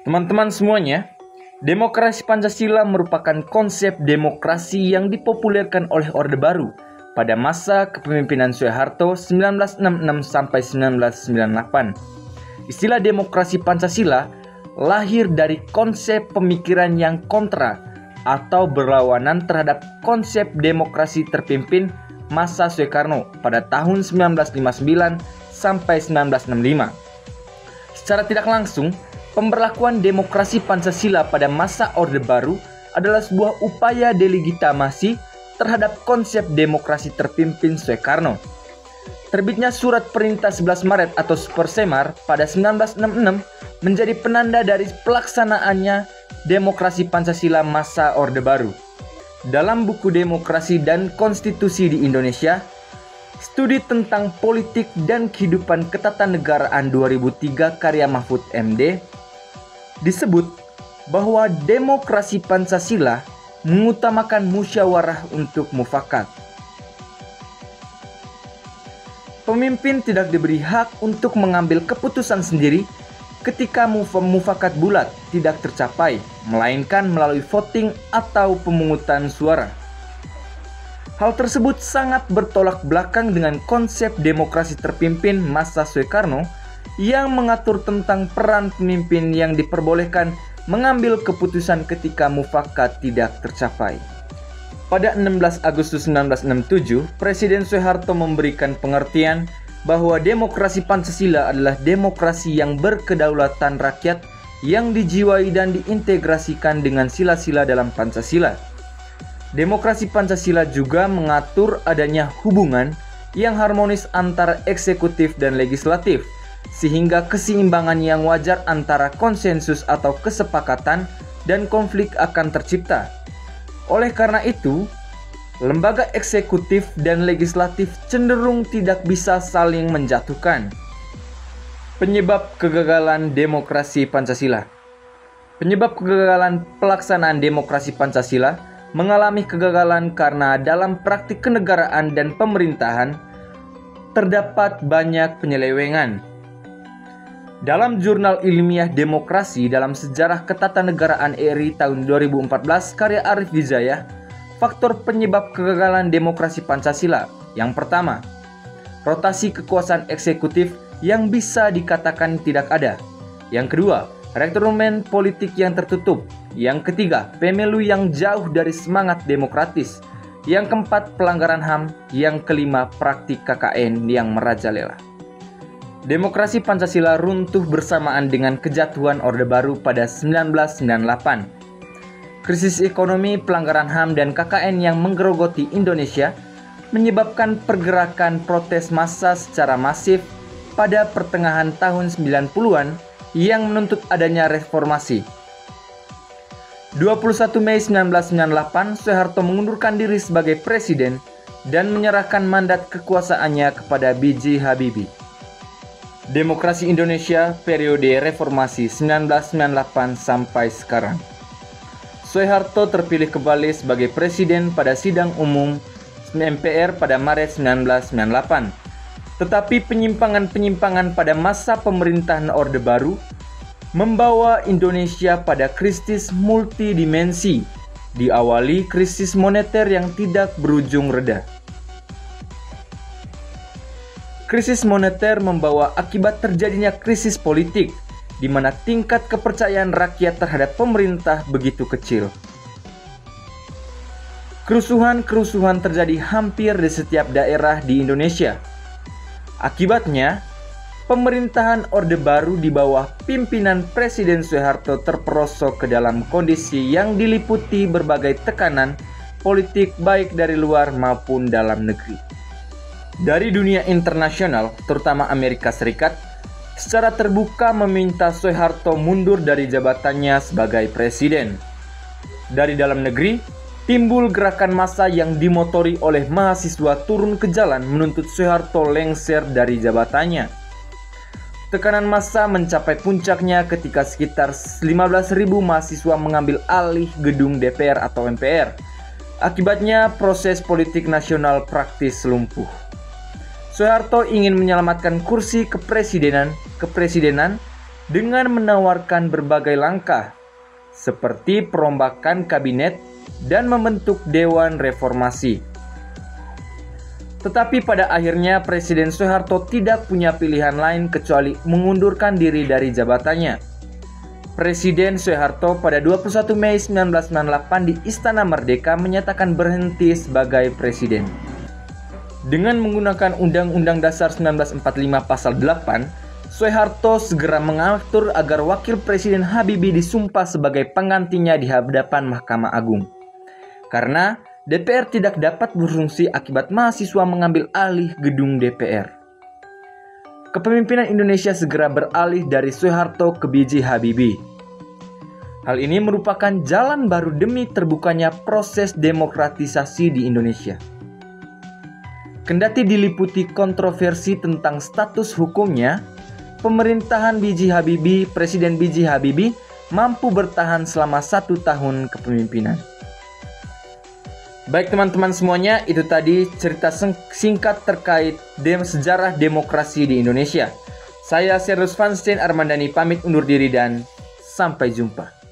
Teman-teman semuanya, demokrasi Pancasila merupakan konsep demokrasi yang dipopulerkan oleh Orde Baru pada masa kepemimpinan Soeharto 1966 sampai 1998. Istilah demokrasi Pancasila lahir dari konsep pemikiran yang kontra atau berlawanan terhadap konsep demokrasi terpimpin masa Soekarno pada tahun 1959 sampai 1965. Secara tidak langsung, pemberlakuan demokrasi Pancasila pada masa Orde Baru adalah sebuah upaya delegitimasi terhadap konsep demokrasi terpimpin Soekarno. Terbitnya Surat Perintah 11 Maret atau Supersemar pada 1966 menjadi penanda dari pelaksanaannya demokrasi Pancasila masa Orde Baru. Dalam buku Demokrasi dan Konstitusi di Indonesia, Studi tentang Politik dan Kehidupan Ketatanegaraan 2003 karya Mahfud MD, disebut bahwa demokrasi Pancasila mengutamakan musyawarah untuk mufakat. Pemimpin tidak diberi hak untuk mengambil keputusan sendiri ketika mufakat bulat tidak tercapai, melainkan melalui voting atau pemungutan suara. Hal tersebut sangat bertolak belakang dengan konsep demokrasi terpimpin masa Soekarno yang mengatur tentang peran pemimpin yang diperbolehkan mengambil keputusan ketika mufakat tidak tercapai. Pada 16 Agustus 1967, Presiden Soeharto memberikan pengertian bahwa demokrasi Pancasila adalah demokrasi yang berkedaulatan rakyat yang dijiwai dan diintegrasikan dengan sila-sila dalam Pancasila. Demokrasi Pancasila juga mengatur adanya hubungan yang harmonis antara eksekutif dan legislatif, sehingga keseimbangan yang wajar antara konsensus atau kesepakatan dan konflik akan tercipta. Oleh karena itu, lembaga eksekutif dan legislatif cenderung tidak bisa saling menjatuhkan. Penyebab kegagalan demokrasi Pancasila. Penyebab kegagalan pelaksanaan demokrasi Pancasila mengalami kegagalan karena dalam praktik kenegaraan dan pemerintahan terdapat banyak penyelewengan. Dalam jurnal ilmiah Demokrasi dalam Sejarah Ketatanegaraan RI tahun 2014 karya Arif Wijaya, faktor penyebab kegagalan demokrasi Pancasila. Yang pertama, rotasi kekuasaan eksekutif yang bisa dikatakan tidak ada. Yang kedua, rekrutmen politik yang tertutup. Yang ketiga, pemilu yang jauh dari semangat demokratis. Yang keempat, pelanggaran HAM. Yang kelima, praktik KKN yang merajalela. Demokrasi Pancasila runtuh bersamaan dengan kejatuhan Orde Baru pada 1998. Krisis ekonomi, pelanggaran HAM, dan KKN yang menggerogoti Indonesia menyebabkan pergerakan protes massa secara masif pada pertengahan tahun 90-an yang menuntut adanya reformasi. 21 Mei 1998, Soeharto mengundurkan diri sebagai presiden dan menyerahkan mandat kekuasaannya kepada B.J. Habibie. Demokrasi Indonesia periode reformasi 1998 sampai sekarang. Soeharto terpilih kembali sebagai presiden pada sidang umum MPR pada Maret 1998. Tetapi penyimpangan-penyimpangan pada masa pemerintahan Orde Baru membawa Indonesia pada krisis multidimensi, diawali krisis moneter yang tidak berujung reda. Krisis moneter membawa akibat terjadinya krisis politik, di mana tingkat kepercayaan rakyat terhadap pemerintah begitu kecil. Kerusuhan-kerusuhan terjadi hampir di setiap daerah di Indonesia. Akibatnya, pemerintahan Orde Baru di bawah pimpinan Presiden Soeharto terperosok ke dalam kondisi yang diliputi berbagai tekanan politik baik dari luar maupun dalam negeri. Dari dunia internasional, terutama Amerika Serikat, secara terbuka meminta Soeharto mundur dari jabatannya sebagai presiden. Dari dalam negeri, timbul gerakan massa yang dimotori oleh mahasiswa turun ke jalan menuntut Soeharto lengser dari jabatannya. Tekanan massa mencapai puncaknya ketika sekitar 15.000 mahasiswa mengambil alih gedung DPR atau MPR. Akibatnya, proses politik nasional praktis lumpuh. Soeharto ingin menyelamatkan kursi kepresidenan dengan menawarkan berbagai langkah seperti perombakan kabinet dan membentuk Dewan Reformasi. Tetapi pada akhirnya Presiden Soeharto tidak punya pilihan lain kecuali mengundurkan diri dari jabatannya. Presiden Soeharto pada 21 Mei 1998 di Istana Merdeka menyatakan berhenti sebagai presiden. Dengan menggunakan Undang-Undang Dasar 1945 Pasal 8, Soeharto segera mengatur agar Wakil Presiden Habibie disumpah sebagai penggantinya di hadapan Mahkamah Agung. Karena DPR tidak dapat berfungsi akibat mahasiswa mengambil alih gedung DPR. Kepemimpinan Indonesia segera beralih dari Soeharto ke B.J. Habibie. Hal ini merupakan jalan baru demi terbukanya proses demokratisasi di Indonesia. Kendati diliputi kontroversi tentang status hukumnya, pemerintahan B.J. Habibie, Presiden B.J. Habibie mampu bertahan selama 1 tahun kepemimpinan. Baik teman-teman semuanya, itu tadi cerita singkat terkait sejarah demokrasi di Indonesia. Saya Serdus Vanstein Armandani pamit undur diri dan sampai jumpa.